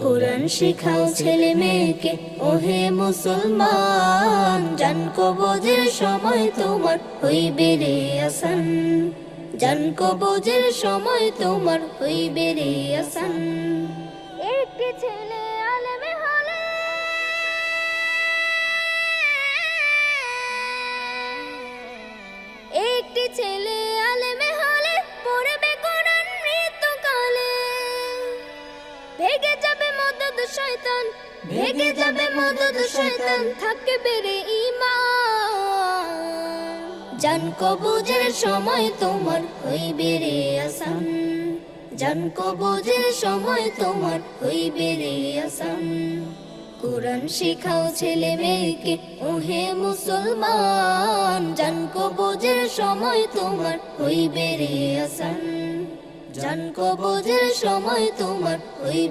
কোরআন শিখাও ছেলে মেয়েকে ওহে মুসলমান, জান কবজের সময় তোমার হইবে রে আসান, জান কবজের সময় তোমার হইবে রে আসান। একটি ছেলে আলেম হলে একটি ছেলে আলেম হলে পড়বে কোরআন মৃত্যুকালে, ভেগে যাবে মদদ শয়তান, ভেগে যাবে মদদ শয়তান, থাকবে রে ঈমান, জান কবজের সময় তোমার হইবে রে আসান, জান কবজের সময় তোমার হইবে রে আসান। কোরআন শিখাও ছেলে মেয়েকে ওহে মুসলমান, জান কবজের সময় তোমার হইবে রে আসান, জান কবজের সময় তোমার হইবে।